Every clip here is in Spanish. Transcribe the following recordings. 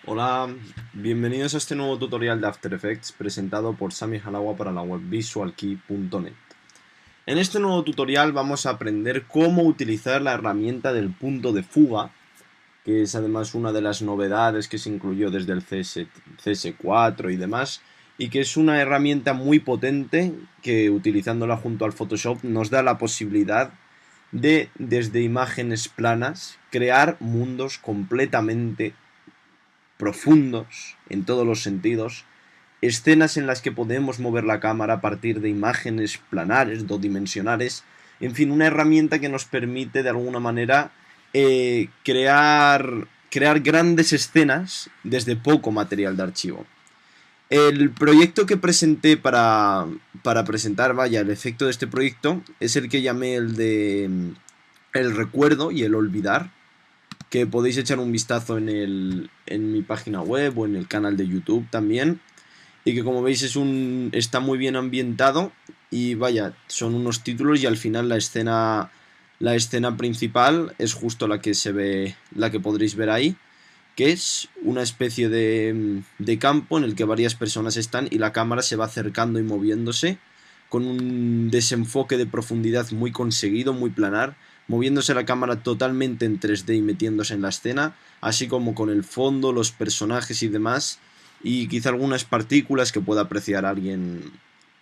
Hola, bienvenidos a este nuevo tutorial de After Effects presentado por Sami Halawa para la web visualkey.net. En este nuevo tutorial vamos a aprender cómo utilizar la herramienta del punto de fuga, que es además una de las novedades que se incluyó desde el CS4 y demás, y que es una herramienta muy potente que utilizándola junto al Photoshop nos da la posibilidad de, desde imágenes planas, crear mundos completamente profundos en todos los sentidos, escenas en las que podemos mover la cámara a partir de imágenes planares, dodimensionales, en fin, una herramienta que nos permite de alguna manera crear grandes escenas desde poco material de archivo. El proyecto que presenté para presentar, vaya, el efecto de este proyecto es el que llamé el de el recuerdo y el olvidar, que podéis echar un vistazo en mi página web o en el canal de YouTube también, y que como veis está muy bien ambientado y vaya, son unos títulos y al final la escena principal es justo la que se ve, la que podréis ver ahí, que es una especie de campo en el que varias personas están y la cámara se va acercando y moviéndose con un desenfoque de profundidad muy conseguido, muy planar, moviéndose la cámara totalmente en 3D y metiéndose en la escena, así como con el fondo, los personajes y demás, y quizá algunas partículas que pueda apreciar alguien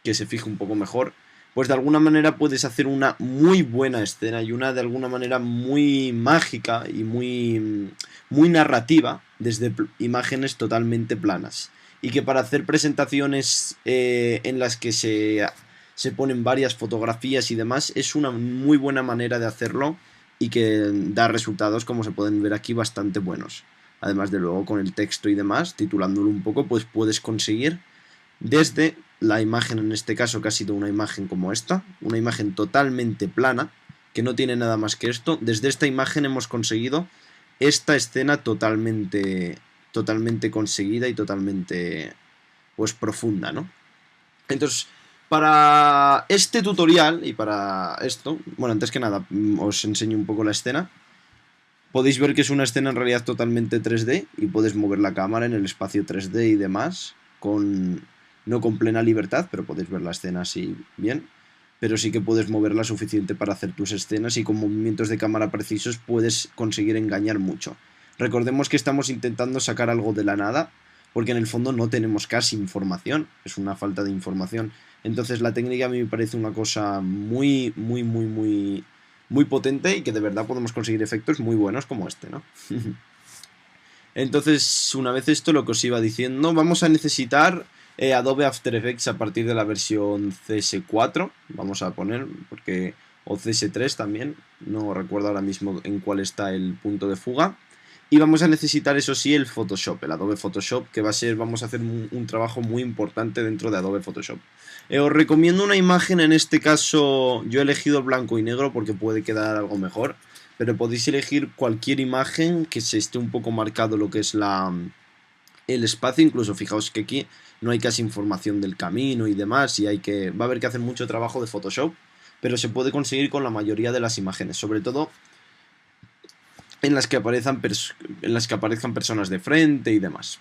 que se fije un poco mejor, pues de alguna manera puedes hacer una muy buena escena y una de alguna manera muy mágica y muy narrativa desde imágenes totalmente planas. Y que para hacer presentaciones en las que se ponen varias fotografías y demás, es una muy buena manera de hacerlo y que da resultados, como se pueden ver aquí, bastante buenos. Además de luego con el texto y demás, titulándolo un poco, pues puedes conseguir desde la imagen, en este caso que ha sido una imagen como esta, una imagen totalmente plana, que no tiene nada más que esto, desde esta imagen hemos conseguido esta escena totalmente conseguida y totalmente pues profunda, ¿no? Entonces, para este tutorial y para esto, bueno, antes que nada os enseño un poco la escena. Podéis ver que es una escena en realidad totalmente 3D y puedes mover la cámara en el espacio 3D y demás, no con plena libertad, pero podéis ver la escena así bien. Pero sí que puedes moverla suficiente para hacer tus escenas y con movimientos de cámara precisos puedes conseguir engañar mucho. Recordemos que estamos intentando sacar algo de la nada, porque en el fondo no tenemos casi información, es una falta de información. Entonces la técnica a mí me parece una cosa muy potente y que de verdad podemos conseguir efectos muy buenos como este, ¿no? Entonces, una vez esto, lo que os iba diciendo, vamos a necesitar Adobe After Effects a partir de la versión CS4, vamos a poner, porque o CS3 también, no recuerdo ahora mismo en cuál está el punto de fuga. Y vamos a necesitar, eso sí, el Photoshop, el Adobe Photoshop, que vamos a hacer un trabajo muy importante dentro de Adobe Photoshop. Os recomiendo una imagen, en este caso yo he elegido blanco y negro porque puede quedar algo mejor, pero podéis elegir cualquier imagen que se esté un poco marcado lo que es el espacio. Incluso fijaos que aquí no hay casi información del camino y demás, y va a haber que hacer mucho trabajo de Photoshop, pero se puede conseguir con la mayoría de las imágenes, sobre todo en las que aparezcan personas de frente y demás.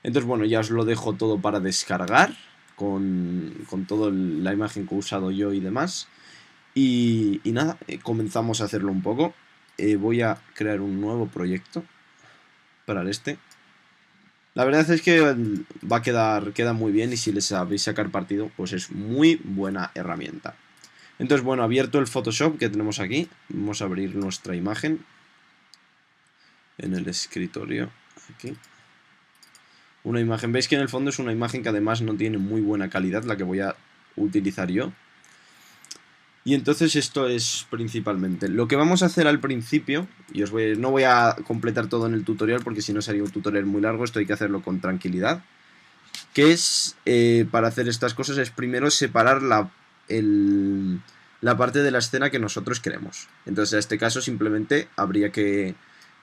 Entonces, bueno, ya os lo dejo todo para descargar con toda la imagen que he usado yo y demás. Y nada, comenzamos a hacerlo un poco. Voy a crear un nuevo proyecto para este. La verdad es que queda muy bien, y si les sabéis sacar partido, pues es muy buena herramienta. Entonces, bueno, abierto el Photoshop que tenemos aquí, vamos a abrir nuestra imagen en el escritorio. Aquí. Una imagen, veis que en el fondo es una imagen que además no tiene muy buena calidad, la que voy a utilizar yo. Y entonces esto es principalmente lo que vamos a hacer al principio. Y no voy a completar todo en el tutorial porque si no sería un tutorial muy largo, esto hay que hacerlo con tranquilidad. Que es, para hacer estas cosas, es primero separar la parte de la escena que nosotros queremos. Entonces en este caso simplemente habría que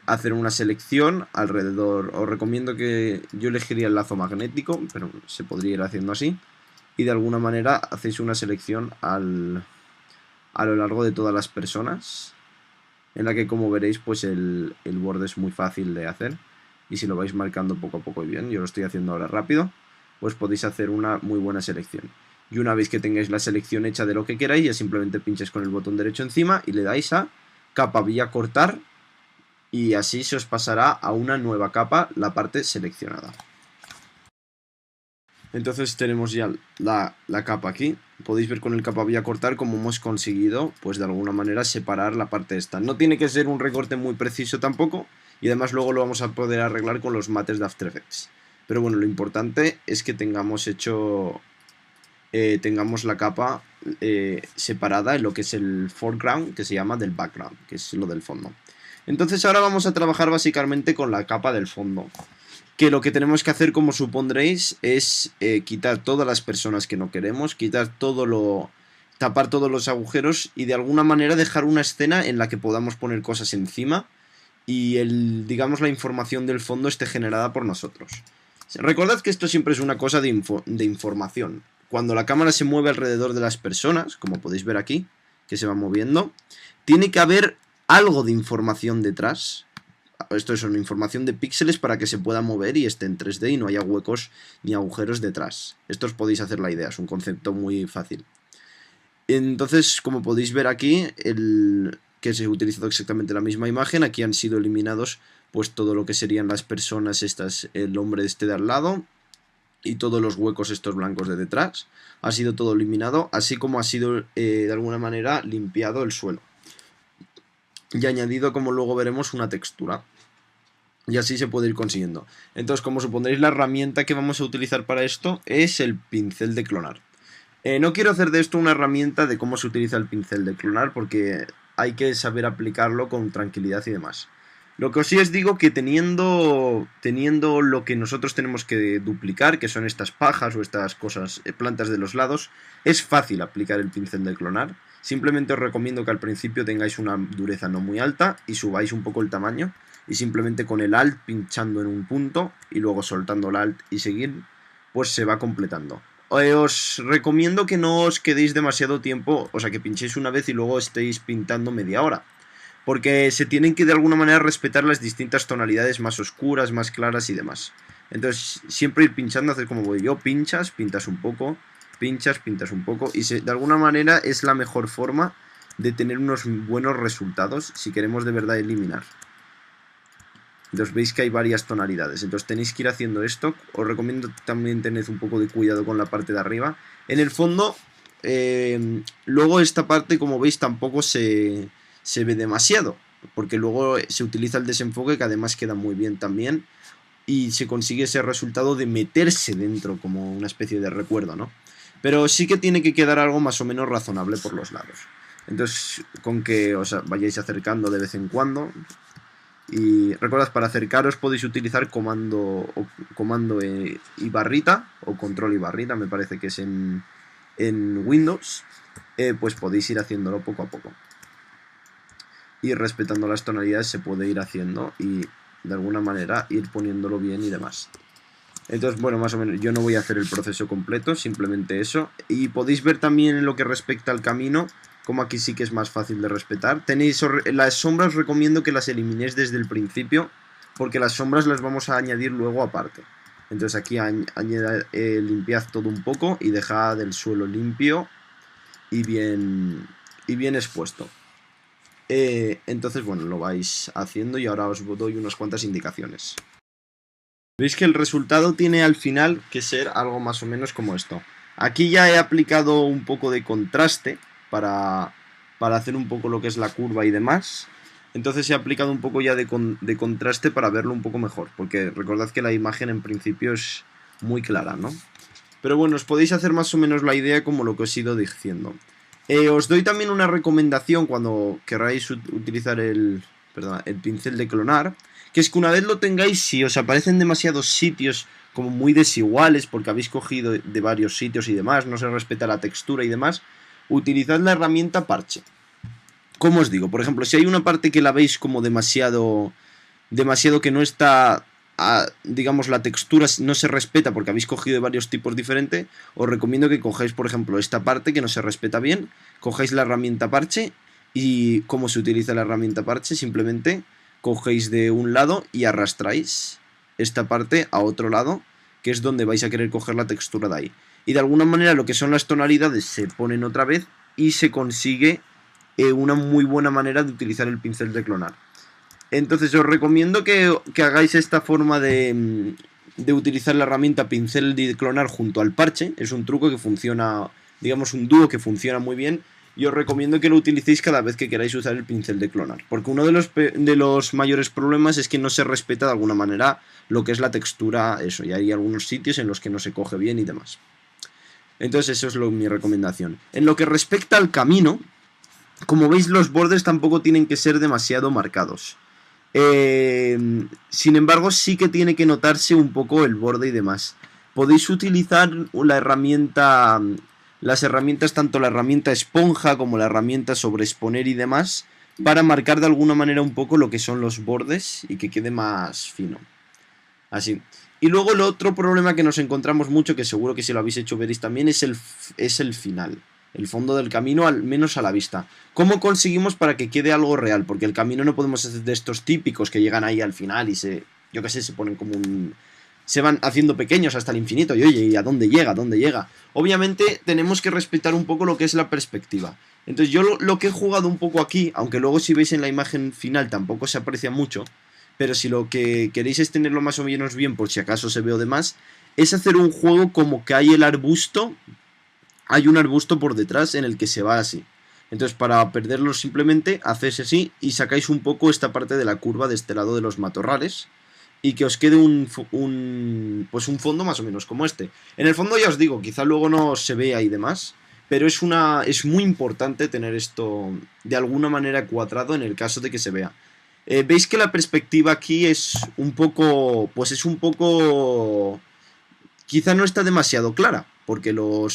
hacer una selección alrededor. Os recomiendo que yo elegiría el lazo magnético, pero se podría ir haciendo así. Y de alguna manera hacéis una selección a lo largo de todas las personas, en la que, como veréis, pues el borde es muy fácil de hacer. y si lo vais marcando poco a poco y bien, yo lo estoy haciendo ahora rápido, pues podéis hacer una muy buena selección. Y una vez que tengáis la selección hecha de lo que queráis, ya simplemente pincháis con el botón derecho encima y le dais a capa vía cortar, y así se os pasará a una nueva capa la parte seleccionada. Entonces tenemos ya la capa aquí. Podéis ver con el capa vía cortar cómo hemos conseguido, pues de alguna manera, separar la parte esta. No tiene que ser un recorte muy preciso tampoco, y además luego lo vamos a poder arreglar con los mates de After Effects. Pero bueno, lo importante es que tengamos hecho... tengamos la capa separada en lo que es el foreground, que se llama, del background, que es lo del fondo. Entonces ahora vamos a trabajar básicamente con la capa del fondo, que lo que tenemos que hacer, como supondréis, es quitar todas las personas que no queremos, tapar todos los agujeros y de alguna manera dejar una escena en la que podamos poner cosas encima y digamos, la información del fondo esté generada por nosotros. Recordad que esto siempre es una cosa de información. Cuando la cámara se mueve alrededor de las personas, como podéis ver aquí, que se va moviendo, tiene que haber algo de información detrás. Esto es una información de píxeles para que se pueda mover y esté en 3D y no haya huecos ni agujeros detrás. Esto os podéis hacer la idea, es un concepto muy fácil. Entonces, como podéis ver aquí, que se ha utilizado exactamente la misma imagen, aquí han sido eliminados pues todo lo que serían las personas estas, el hombre este de al lado y todos los huecos estos blancos de detrás. Ha sido todo eliminado, así como ha sido de alguna manera limpiado el suelo. Y añadido, como luego veremos, una textura. Y así se puede ir consiguiendo. Entonces, como supondréis, la herramienta que vamos a utilizar para esto es el pincel de clonar. No quiero hacer de esto una herramienta de cómo se utiliza el pincel de clonar, porque hay que saber aplicarlo con tranquilidad y demás. Lo que sí os digo, que teniendo lo que nosotros tenemos que duplicar, que son estas pajas o estas cosas, plantas de los lados, es fácil aplicar el pincel de clonar. Simplemente os recomiendo que al principio tengáis una dureza no muy alta y subáis un poco el tamaño, y simplemente con el Alt pinchando en un punto y luego soltando el Alt y seguir, pues se va completando. Os recomiendo que no os quedéis demasiado tiempo, o sea, que pinchéis una vez y luego estéis pintando media hora, porque se tienen que de alguna manera respetar las distintas tonalidades más oscuras, más claras y demás. Entonces siempre ir pinchando, hacer como voy yo, pinchas, pintas un poco, pinchas, pintas un poco, y de alguna manera es la mejor forma de tener unos buenos resultados si queremos de verdad eliminar. Entonces veis que hay varias tonalidades, entonces tenéis que ir haciendo esto. Os recomiendo también tener un poco de cuidado con la parte de arriba. En el fondo, luego esta parte, como veis, tampoco se ve demasiado, porque luego se utiliza el desenfoque, que además queda muy bien también, y se consigue ese resultado de meterse dentro como una especie de recuerdo, ¿no? Pero sí que tiene que quedar algo más o menos razonable por los lados. Entonces, con que os vayáis acercando de vez en cuando. Y recordad, para acercaros podéis utilizar comando y barrita, o control y barrita, me parece que es en Windows. Pues podéis ir haciéndolo poco a poco. Y respetando las tonalidades se puede ir haciendo y de alguna manera ir poniéndolo bien y demás. Entonces, bueno, más o menos yo no voy a hacer el proceso completo, simplemente eso. Y podéis ver también en lo que respecta al camino, como aquí sí que es más fácil de respetar. Las sombras, os recomiendo que las eliminéis desde el principio, porque las sombras las vamos a añadir luego aparte. Entonces aquí limpiad todo un poco y dejad el suelo limpio y bien expuesto. Entonces, bueno, lo vais haciendo y ahora os doy unas cuantas indicaciones. Veis que el resultado tiene al final que ser algo más o menos como esto. Aquí ya he aplicado un poco de contraste para hacer un poco lo que es la curva y demás. Entonces he aplicado un poco ya de contraste para verlo un poco mejor, porque recordad que la imagen en principio es muy clara, ¿no? Pero bueno, os podéis hacer más o menos la idea como lo que os he ido diciendo. Os doy también una recomendación cuando queráis utilizar el pincel de clonar, que es que una vez lo tengáis, si os aparecen demasiados sitios como muy desiguales, porque habéis cogido de varios sitios y demás, no se respeta la textura y demás, utilizad la herramienta parche. Como os digo, por ejemplo, si hay una parte que la veis como demasiado que no está, digamos, la textura no se respeta porque habéis cogido de varios tipos diferentes, os recomiendo que cojáis, por ejemplo, esta parte que no se respeta bien, cojáis la herramienta parche. Y cómo se utiliza la herramienta parche, simplemente cogéis de un lado y arrastráis esta parte a otro lado, que es donde vais a querer coger la textura de ahí. Y de alguna manera lo que son las tonalidades se ponen otra vez y se consigue una muy buena manera de utilizar el pincel de clonar. Entonces os recomiendo que hagáis esta forma de utilizar la herramienta pincel de clonar junto al parche. Es un truco que funciona, digamos un dúo que funciona muy bien. Y os recomiendo que lo utilicéis cada vez que queráis usar el pincel de clonar. Porque uno de los mayores problemas es que no se respeta de alguna manera lo que es la textura, eso. Y hay algunos sitios en los que no se coge bien y demás. Entonces eso es mi recomendación. En lo que respecta al camino, como veis los bordes tampoco tienen que ser demasiado marcados. Sin embargo sí que tiene que notarse un poco el borde y demás. Podéis utilizar la herramienta, las herramientas, tanto la herramienta esponja como la herramienta sobre exponer y demás, para marcar de alguna manera un poco lo que son los bordes y que quede más fino. Así. Y luego el otro problema que nos encontramos mucho, que seguro que si lo habéis hecho veréis también, es el final. El fondo del camino, al menos a la vista. ¿Cómo conseguimos para que quede algo real? Porque el camino no podemos hacer de estos típicos que llegan ahí al final y yo qué sé, se ponen como un... se van haciendo pequeños hasta el infinito. Y oye, ¿y a dónde llega? ¿A dónde llega? Obviamente tenemos que respetar un poco lo que es la perspectiva. Entonces yo lo que he jugado un poco aquí, aunque luego si veis en la imagen final tampoco se aprecia mucho, pero si lo que queréis es tenerlo más o menos bien por si acaso se ve o demás, es hacer un juego como que hay el arbusto... hay un arbusto por detrás en el que se va así. Entonces para perderlo simplemente hacéis así y sacáis un poco esta parte de la curva de este lado de los matorrales y que os quede pues un fondo más o menos como este. En el fondo ya os digo, quizá luego no se vea y demás, pero es muy importante tener esto de alguna manera cuadrado en el caso de que se vea. Veis que la perspectiva aquí es un poco, pues es un poco, quizá no está demasiado clara, porque lo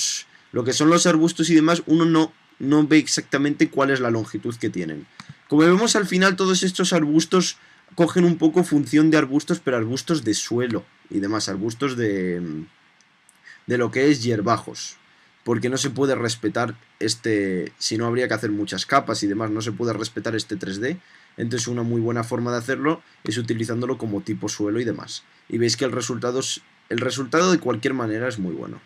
que son los arbustos y demás, uno no ve exactamente cuál es la longitud que tienen. Como vemos al final, todos estos arbustos cogen un poco función de arbustos, pero arbustos de suelo y demás, arbustos de lo que es hierbajos. Porque no se puede respetar si no habría que hacer muchas capas y demás, no se puede respetar este 3D. Entonces una muy buena forma de hacerlo es utilizándolo como tipo suelo y demás. Y veis que el resultado de cualquier manera es muy bueno.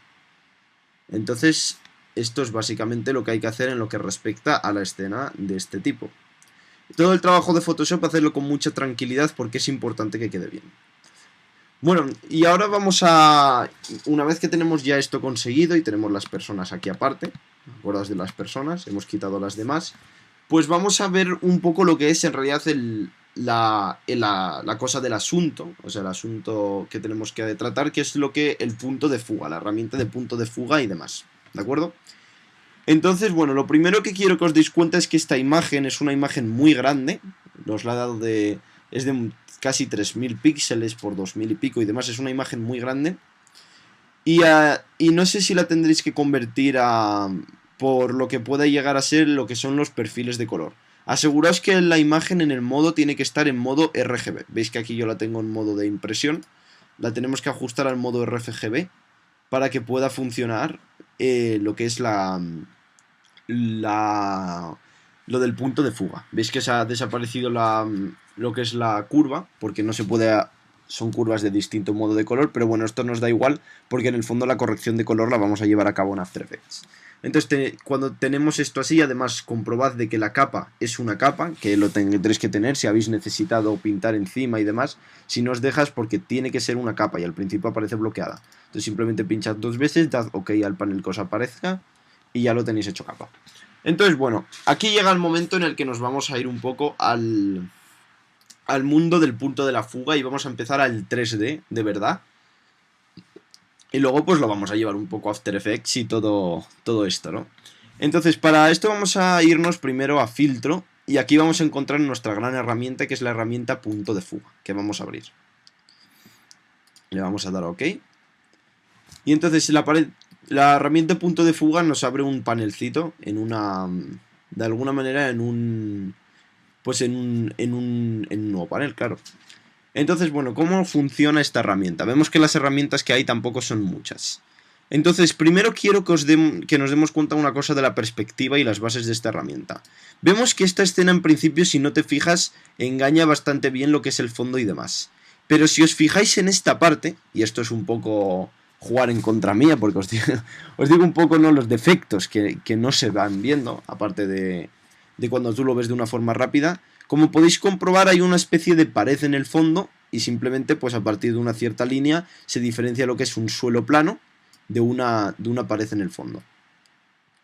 Entonces, esto es básicamente lo que hay que hacer en lo que respecta a la escena de este tipo. Todo el trabajo de Photoshop, hacerlo con mucha tranquilidad porque es importante que quede bien. Bueno, y ahora una vez que tenemos ya esto conseguido y tenemos las personas aquí aparte, acordaos de las personas, hemos quitado las demás, pues vamos a ver un poco lo que es en realidad la cosa del asunto, o sea, el asunto que tenemos que tratar, que es el punto de fuga, la herramienta de punto de fuga y demás, ¿de acuerdo? Entonces, bueno, lo primero que quiero que os deis cuenta es que esta imagen es una imagen muy grande, os la he dado es de casi 3000 píxeles por 2000 y pico y demás, es una imagen muy grande, y no sé si la tendréis que convertir por lo que pueda llegar a ser lo que son los perfiles de color. Aseguraos que la imagen en el modo tiene que estar en modo RGB. Veis que aquí yo la tengo en modo de impresión. La tenemos que ajustar al modo RGB para que pueda funcionar lo que es lo del punto de fuga. Veis que se ha desaparecido lo que es la curva, porque no se puede... son curvas de distinto modo de color, pero bueno, esto nos da igual, porque en el fondo la corrección de color la vamos a llevar a cabo en After Effects. Entonces, cuando tenemos esto así, además comprobad de que la capa es una capa, que lo tendréis que tener si habéis necesitado pintar encima y demás. Si no os dejas, porque tiene que ser una capa y al principio aparece bloqueada. Entonces simplemente pinchad 2 veces, dad OK al panel que os aparezca y ya lo tenéis hecho capa. Entonces, bueno, aquí llega el momento en el que nos vamos a ir un poco al mundo del punto de la fuga y vamos a empezar al 3D, de verdad. Y luego pues lo vamos a llevar un poco a After Effects y todo esto, ¿no? Entonces para esto vamos a irnos primero a filtro y aquí vamos a encontrar nuestra gran herramienta, que es la herramienta punto de fuga, que vamos a abrir. Le vamos a dar a OK. Y entonces la herramienta punto de fuga nos abre un panelcito de alguna manera en un nuevo panel, claro. Entonces, bueno, ¿cómo funciona esta herramienta? Vemos que las herramientas que hay tampoco son muchas. Entonces, primero quiero que nos demos cuenta de una cosa de la perspectiva y las bases de esta herramienta. Vemos que esta escena, en principio, si no te fijas, engaña bastante bien lo que es el fondo y demás. Pero si os fijáis en esta parte, y esto es un poco jugar en contra mía, porque os digo un poco, ¿no?, los defectos que no se van viendo, aparte de cuando tú lo ves de una forma rápida. Como podéis comprobar, hay una especie de pared en el fondo, y simplemente pues a partir de una cierta línea se diferencia lo que es un suelo plano de una pared en el fondo.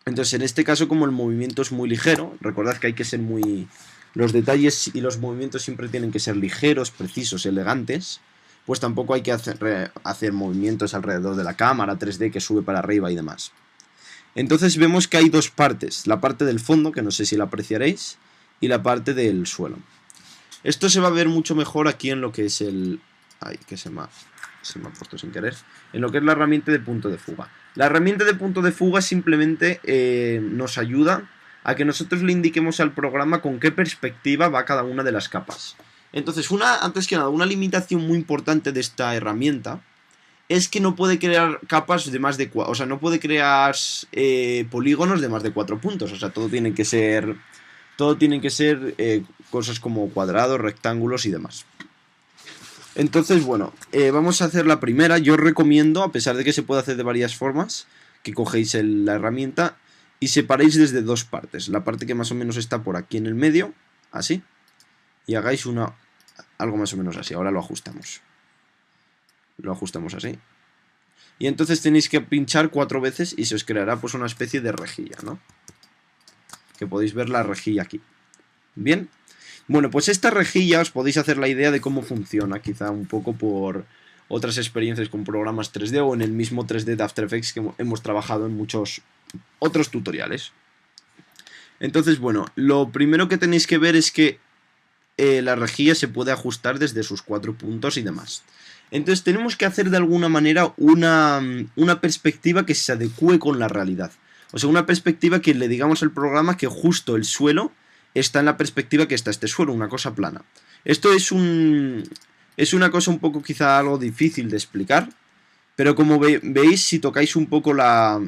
Entonces, en este caso, como el movimiento es muy ligero, recordad que hay que ser muy... Los detalles y los movimientos siempre tienen que ser ligeros, precisos, elegantes, pues tampoco hay que hacer movimientos alrededor de la cámara 3D que sube para arriba y demás. Entonces vemos que hay dos partes, la parte del fondo, que no sé si la apreciaréis, y la parte del suelo. Esto se va a ver mucho mejor aquí en lo que es el... Ay, que se me ha puesto sin querer. En lo que es la herramienta de punto de fuga. La herramienta de punto de fuga simplemente nos ayuda a que nosotros le indiquemos al programa con qué perspectiva va cada una de las capas. Entonces, antes que nada, una limitación muy importante de esta herramienta es que no puede crear capas de más de 4, o sea, no puede crear polígonos de más de 4 puntos, o sea, todo tienen que ser cosas como cuadrados, rectángulos y demás. Entonces, bueno, vamos a hacer la primera. Yo os recomiendo, a pesar de que se puede hacer de varias formas, que cogéis la herramienta y separéis desde dos partes. La parte que más o menos está por aquí en el medio, así, y hagáis algo más o menos así. Ahora lo ajustamos. Lo ajustamos así. Y entonces tenéis que pinchar 4 veces y se os creará pues una especie de rejilla, ¿no? Que podéis ver la rejilla aquí. Bien. Bueno, pues esta rejilla os podéis hacer la idea de cómo funciona, quizá un poco por otras experiencias con programas 3D o en el mismo 3D de After Effects que hemos trabajado en muchos otros tutoriales. Entonces, bueno, lo primero que tenéis que ver es que la rejilla se puede ajustar desde sus 4 puntos y demás. Entonces tenemos que hacer de alguna manera una perspectiva que se adecue con la realidad. O sea, una perspectiva que le digamos al programa que justo el suelo está en la perspectiva que está este suelo, una cosa plana. Esto es una cosa un poco quizá algo difícil de explicar, pero como veis, si tocáis un poco la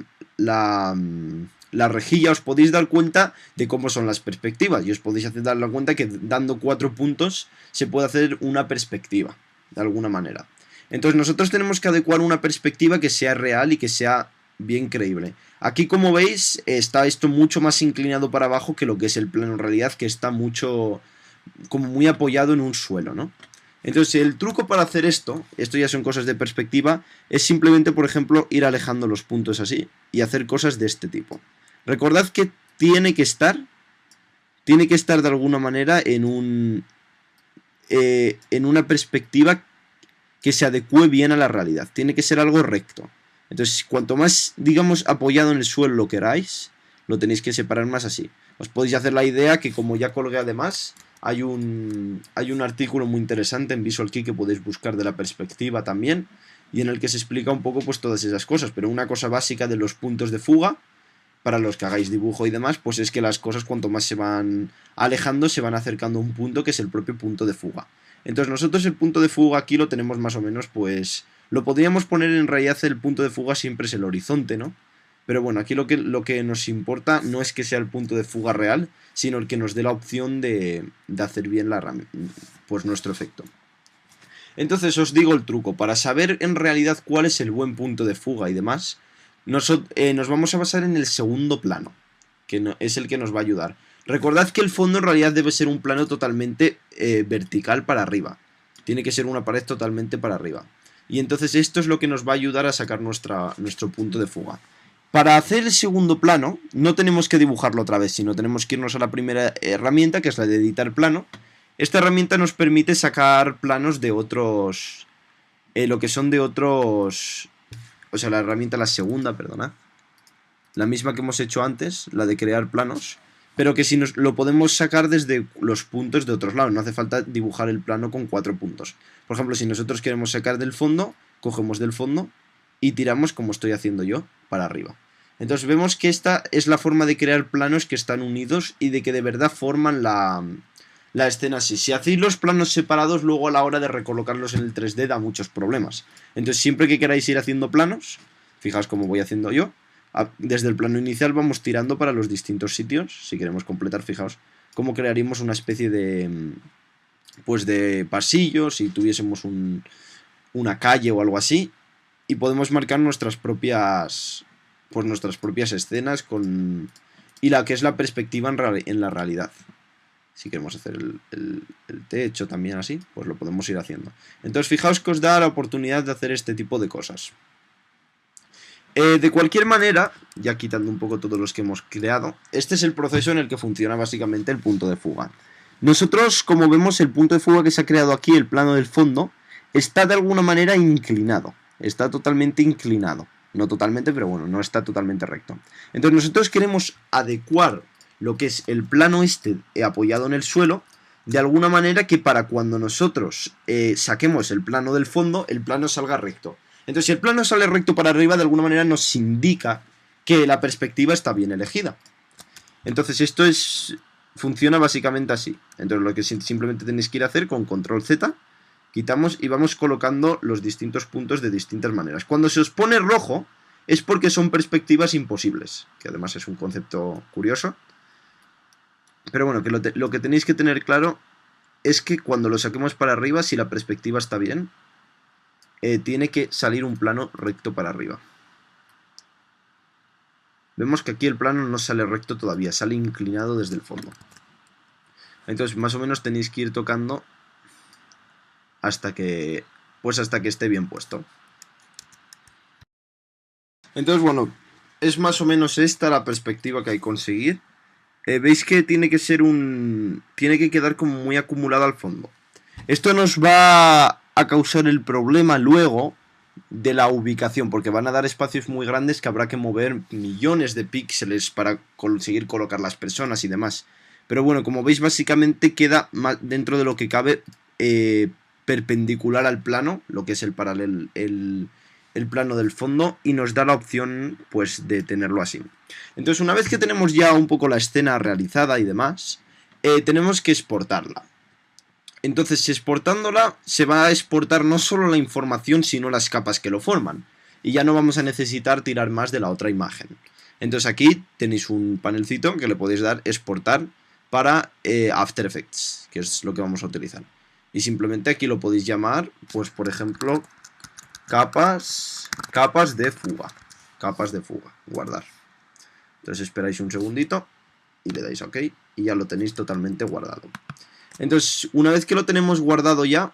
rejilla os podéis dar cuenta de cómo son las perspectivas y os podéis dar cuenta que dando 4 puntos se puede hacer una perspectiva, de alguna manera. Entonces nosotros tenemos que adecuar una perspectiva que sea real y que sea bien creíble. Aquí, como veis, está esto mucho más inclinado para abajo que lo que es el plano en realidad, que está como muy apoyado en un suelo, ¿no? Entonces el truco para hacer esto ya son cosas de perspectiva, es simplemente, por ejemplo, ir alejando los puntos así y hacer cosas de este tipo. Recordad que tiene que estar de alguna manera en una perspectiva que se adecue bien a la realidad. Tiene que ser algo recto. Entonces, cuanto más, digamos, apoyado en el suelo lo queráis, lo tenéis que separar más así. Os podéis hacer la idea que, como ya colgué además, hay un artículo muy interesante en Visual Kei que podéis buscar de la perspectiva también, y en el que se explica un poco pues todas esas cosas. Pero una cosa básica de los puntos de fuga, para los que hagáis dibujo y demás, pues es que las cosas cuanto más se van alejando, se van acercando a un punto que es el propio punto de fuga. Entonces nosotros el punto de fuga aquí lo tenemos más o menos, pues lo podríamos poner en realidad, el punto de fuga siempre es el horizonte, ¿no? Pero bueno, aquí lo que nos importa no es que sea el punto de fuga real, sino el que nos dé la opción de hacer bien pues nuestro efecto. Entonces os digo el truco, para saber en realidad cuál es el buen punto de fuga y demás, nos vamos a basar en el segundo plano, que es el que nos va a ayudar. Recordad que el fondo en realidad debe ser un plano totalmente vertical para arriba. Tiene que ser una pared totalmente para arriba. Y entonces esto es lo que nos va a ayudar a sacar nuestro punto de fuga. Para hacer el segundo plano no tenemos que dibujarlo otra vez, sino tenemos que irnos a la primera herramienta, que es la de editar plano. Esta herramienta nos permite sacar planos de otros... lo que son de otros... O sea, la herramienta, la segunda, perdona. La misma que hemos hecho antes, la de crear planos. Pero que si lo podemos sacar desde los puntos de otros lados. No hace falta dibujar el plano con 4 puntos. Por ejemplo, si nosotros queremos sacar del fondo, cogemos del fondo y tiramos, como estoy haciendo yo, para arriba. Entonces vemos que esta es la forma de crear planos que están unidos y de que de verdad forman la escena así. Si hacéis los planos separados, luego a la hora de recolocarlos en el 3D da muchos problemas. Entonces siempre que queráis ir haciendo planos, fijaos como voy haciendo yo, desde el plano inicial vamos tirando para los distintos sitios. Si queremos completar, fijaos cómo crearíamos una especie de pues de pasillos, si tuviésemos una calle o algo así, y podemos marcar nuestras propias escenas y la que es la perspectiva en la realidad. Si queremos hacer el techo también así, pues lo podemos ir haciendo. Entonces fijaos que os da la oportunidad de hacer este tipo de cosas. De cualquier manera, ya quitando un poco todos los que hemos creado, este es el proceso en el que funciona básicamente el punto de fuga. Nosotros, como vemos, el punto de fuga que se ha creado aquí, el plano del fondo, está de alguna manera inclinado. Está totalmente inclinado. No totalmente, pero bueno, no está totalmente recto. Entonces nosotros queremos adecuar lo que es el plano este apoyado en el suelo, de alguna manera que para cuando nosotros saquemos el plano del fondo, el plano salga recto. Entonces, si el plano sale recto para arriba, de alguna manera nos indica que la perspectiva está bien elegida. Entonces, funciona básicamente así. Entonces, lo que simplemente tenéis que ir a hacer con control Z, quitamos y vamos colocando los distintos puntos de distintas maneras. Cuando se os pone rojo, es porque son perspectivas imposibles, que además es un concepto curioso. Pero bueno, que lo que tenéis que tener claro es que cuando lo saquemos para arriba, si la perspectiva está bien, tiene que salir un plano recto para arriba. Vemos que aquí el plano no sale recto todavía, sale inclinado desde el fondo. Entonces más o menos tenéis que ir tocando hasta que esté bien puesto. Entonces bueno, es más o menos esta la perspectiva que hay que conseguir. Veis que tiene que quedar como muy acumulado al fondo. Esto nos va a causar el problema luego de la ubicación, porque van a dar espacios muy grandes que habrá que mover millones de píxeles para conseguir colocar las personas y demás. Pero bueno, como veis, básicamente queda dentro de lo que cabe perpendicular al plano, lo que es el plano del fondo, y nos da la opción pues de tenerlo así. Entonces, una vez que tenemos ya un poco la escena realizada y demás, tenemos que exportarla. Entonces, exportándola, se va a exportar no solo la información, sino las capas que lo forman. Y ya no vamos a necesitar tirar más de la otra imagen. Entonces aquí tenéis un panelcito que le podéis dar exportar para After Effects, que es lo que vamos a utilizar. Y simplemente aquí lo podéis llamar, pues por ejemplo, capas de fuga. Capas de fuga, guardar. Entonces esperáis un segundito y le dais OK y ya lo tenéis totalmente guardado. Entonces, una vez que lo tenemos guardado ya,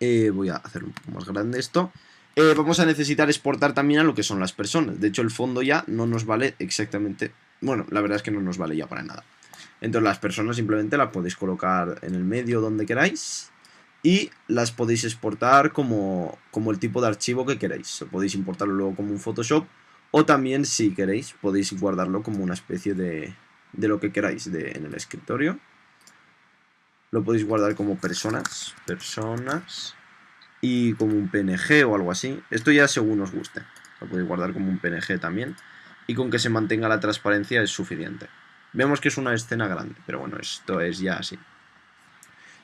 voy a hacer un poco más grande esto, vamos a necesitar exportar también a lo que son las personas. De hecho, el fondo ya no nos vale exactamente, bueno, la verdad es que no nos vale ya para nada. Entonces, las personas simplemente las podéis colocar en el medio donde queráis y las podéis exportar como el tipo de archivo que queráis. Podéis importarlo luego como un Photoshop o también, si queréis, podéis guardarlo como una especie de lo que queráis en el escritorio. Lo podéis guardar como personas y como un PNG o algo así. Esto ya según os guste. Lo podéis guardar como un PNG también. Y con que se mantenga la transparencia es suficiente. Vemos que es una escena grande, pero bueno, esto es ya así.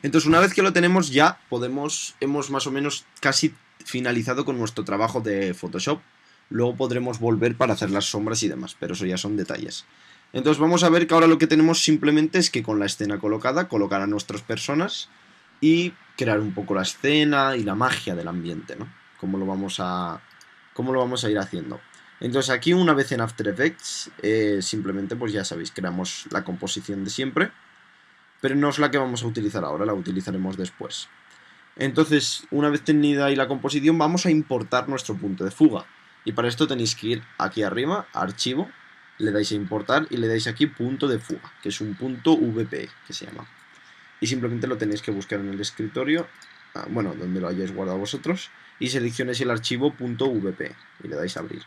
Entonces, una vez que lo tenemos ya, hemos más o menos casi finalizado con nuestro trabajo de Photoshop. Luego podremos volver para hacer las sombras y demás, pero eso ya son detalles. Entonces vamos a ver que ahora lo que tenemos simplemente es que con la escena colocada, colocar a nuestras personas y crear un poco la escena y la magia del ambiente, ¿no? Cómo lo vamos a ir haciendo. Entonces aquí, una vez en After Effects, simplemente pues ya sabéis, creamos la composición de siempre, pero no es la que vamos a utilizar ahora, la utilizaremos después. Entonces, una vez tenida ahí la composición, vamos a importar nuestro punto de fuga. Y para esto tenéis que ir aquí arriba, a Archivo, le dais a importar y le dais aquí punto de fuga, que es un punto VP, que se llama. Y simplemente lo tenéis que buscar en el escritorio, bueno, donde lo hayáis guardado vosotros, y seleccionáis el archivo .vp y le dais a abrir.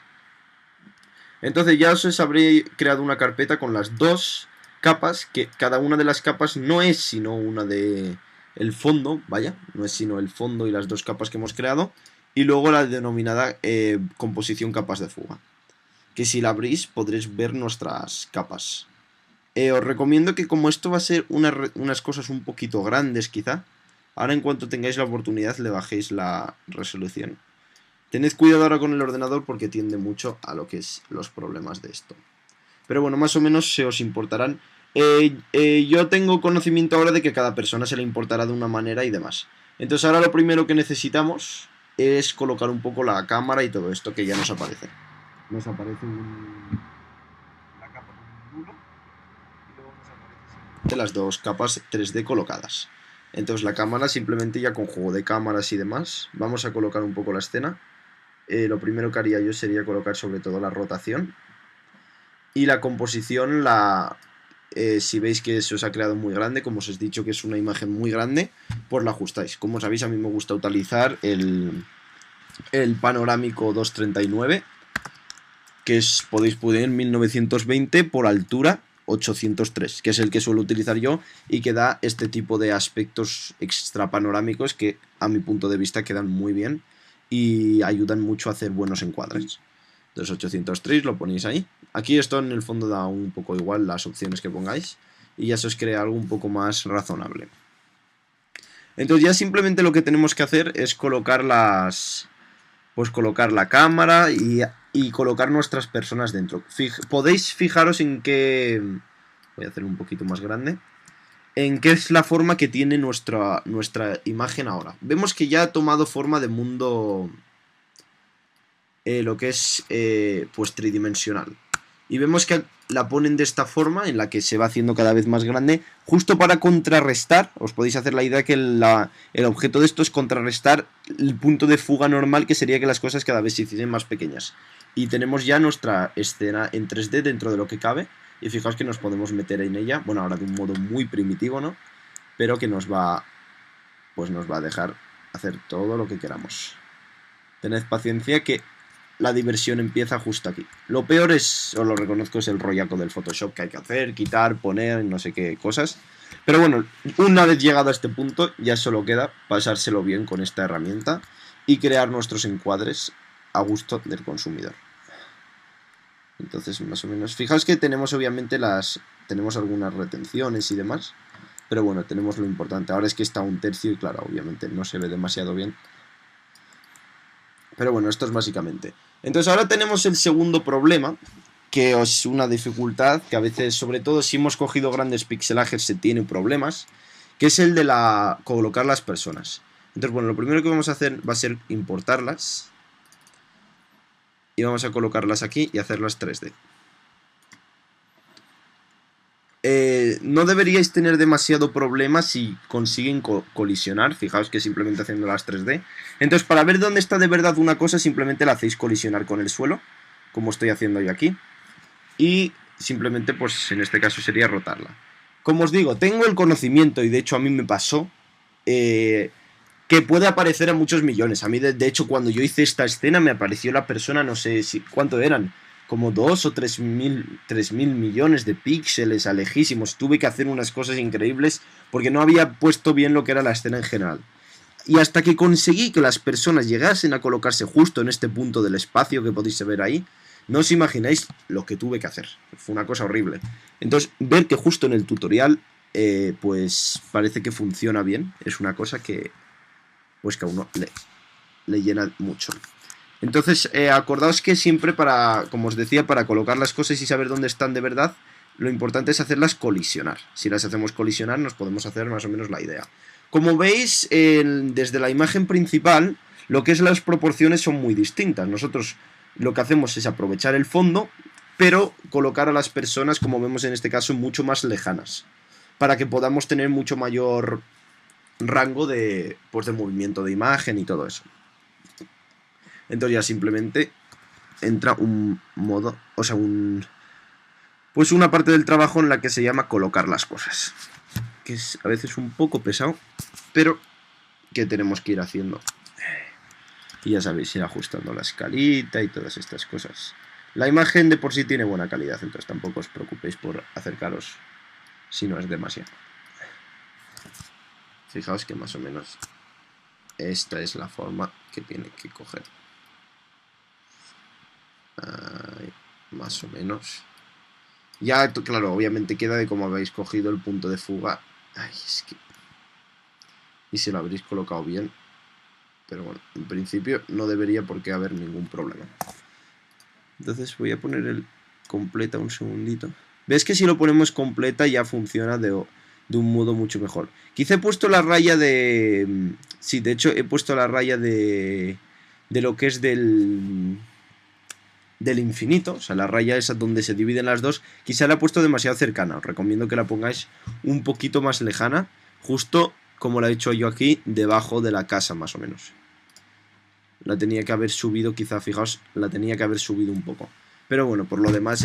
Entonces ya os habréis creado una carpeta con las dos capas, que cada una de las capas no es sino una de el fondo, vaya, no es sino el fondo y las dos capas que hemos creado, y luego la denominada composición capas de fuga, que si la abrís podréis ver nuestras capas. Os recomiendo que, como esto va a ser unas cosas un poquito grandes quizá, ahora en cuanto tengáis la oportunidad le bajéis la resolución. Tened cuidado ahora con el ordenador porque tiende mucho a lo que es los problemas de esto. Pero bueno, más o menos se os importarán. Yo tengo conocimiento ahora de que cada persona se le importará de una manera y demás. Entonces ahora lo primero que necesitamos es colocar un poco la cámara y todo esto que ya nos aparece. Nos aparece la capa con un nulo y luego nos aparecen las dos capas 3D colocadas. Entonces la cámara simplemente ya con juego de cámaras y demás. Vamos a colocar un poco la escena. Lo primero que haría yo sería colocar sobre todo la rotación. Y la composición, si veis que se os ha creado muy grande, como os he dicho que es una imagen muy grande, pues la ajustáis. Como sabéis, a mí me gusta utilizar el panorámico 239, que podéis poner 1920 por altura 803, que es el que suelo utilizar yo y que da este tipo de aspectos extra panorámicos que a mi punto de vista quedan muy bien y ayudan mucho a hacer buenos encuadres. Entonces 803 lo ponéis ahí. Aquí esto en el fondo da un poco igual las opciones que pongáis y ya se os crea algo un poco más razonable. Entonces ya simplemente lo que tenemos que hacer es colocar colocar la cámara y colocar nuestras personas dentro. Podéis fijaros en qué... Voy a hacer un poquito más grande. En qué es la forma que tiene nuestra imagen ahora. Vemos que ya ha tomado forma de mundo... lo que es pues tridimensional. Y vemos que la ponen de esta forma, en la que se va haciendo cada vez más grande, justo para contrarrestar. Os podéis hacer la idea que el objeto de esto es contrarrestar el punto de fuga normal, que sería que las cosas cada vez se hiciesen más pequeñas. Y tenemos ya nuestra escena en 3D dentro de lo que cabe. Y fijaos que nos podemos meter en ella, bueno, ahora de un modo muy primitivo, ¿no? Pero que nos va a dejar hacer todo lo que queramos. Tened paciencia que la diversión empieza justo aquí. Lo peor es, os lo reconozco, es el rollaco del Photoshop que hay que hacer, quitar, poner, no sé qué cosas. Pero bueno, una vez llegado a este punto, ya solo queda pasárselo bien con esta herramienta y crear nuestros encuadres a gusto del consumidor. Entonces, más o menos, fijaos que tenemos obviamente tenemos algunas retenciones y demás, pero bueno, tenemos lo importante. Ahora es que está a 1/3 y claro, obviamente no se ve demasiado bien. Pero bueno, esto es básicamente. Entonces ahora tenemos el segundo problema, que es una dificultad que a veces, sobre todo si hemos cogido grandes pixelajes, se tiene problemas, que es el de colocar las personas. Entonces, bueno, lo primero que vamos a hacer va a ser importarlas y vamos a colocarlas aquí y hacerlas 3D. No deberíais tener demasiado problema si consiguen colisionar. Fijaos que simplemente haciendo las 3D. Entonces, para ver dónde está de verdad una cosa, simplemente la hacéis colisionar con el suelo, como estoy haciendo yo aquí. Y simplemente, pues en este caso sería rotarla. Como os digo, tengo el conocimiento, y de hecho a mí me pasó, que puede aparecer a muchos millones. A mí, de hecho, cuando yo hice esta escena, me apareció la persona, no sé cuánto eran, como 2 o 3.000 millones de píxeles a lejísimos. Tuve que hacer unas cosas increíbles porque no había puesto bien lo que era la escena en general. Y hasta que conseguí que las personas llegasen a colocarse justo en este punto del espacio que podéis ver ahí, no os imagináis lo que tuve que hacer. Fue una cosa horrible. Entonces, ver que justo en el tutorial, pues parece que funciona bien, es una cosa que, pues que a uno le llena mucho. Entonces, acordaos que siempre como os decía, para colocar las cosas y saber dónde están de verdad, lo importante es hacerlas colisionar. Si las hacemos colisionar, nos podemos hacer más o menos la idea. Como veis, desde la imagen principal, lo que es las proporciones son muy distintas. Nosotros lo que hacemos es aprovechar el fondo, pero colocar a las personas, como vemos en este caso, mucho más lejanas, para que podamos tener mucho mayor rango de movimiento de imagen y todo eso. Entonces ya simplemente entra un modo, o sea, pues una parte del trabajo en la que se llama colocar las cosas, que es a veces un poco pesado, pero que tenemos que ir haciendo. Y ya sabéis, ir ajustando la escalita y todas estas cosas. La imagen de por sí tiene buena calidad, entonces tampoco os preocupéis por acercaros si no es demasiado. Fijaos que más o menos esta es la forma que tiene que coger. Más o menos. Ya, claro, obviamente queda de cómo habéis cogido el punto de fuga. Ay, es que... Y si lo habréis colocado bien. Pero bueno, en principio no debería por qué haber ningún problema. Entonces voy a poner el completa un segundito. Ves que si lo ponemos completa ya funciona de un modo mucho mejor. Quizá he puesto la raya de... Sí, de hecho he puesto la raya de lo que es del infinito, o sea, la raya esa donde se dividen las dos, quizá la he puesto demasiado cercana. Os recomiendo que la pongáis un poquito más lejana, justo como la he hecho yo aquí, debajo de la casa más o menos. La tenía que haber subido, quizá, fijaos, la tenía que haber subido un poco. Pero bueno, por lo demás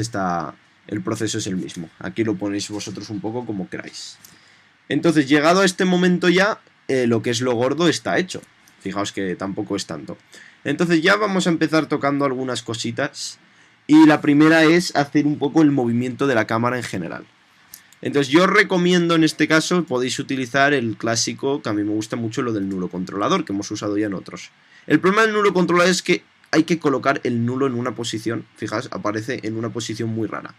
el proceso es el mismo. Aquí lo ponéis vosotros un poco como queráis. Entonces, llegado a este momento ya, lo que es lo gordo está hecho. Fijaos que tampoco es tanto. Entonces ya vamos a empezar tocando algunas cositas. Y la primera es hacer un poco el movimiento de la cámara en general. Entonces yo os recomiendo en este caso, podéis utilizar el clásico, que a mí me gusta mucho, lo del nulo controlador, que hemos usado ya en otros. El problema del nulo controlador es que hay que colocar el nulo en una posición, fijaos, aparece en una posición muy rara.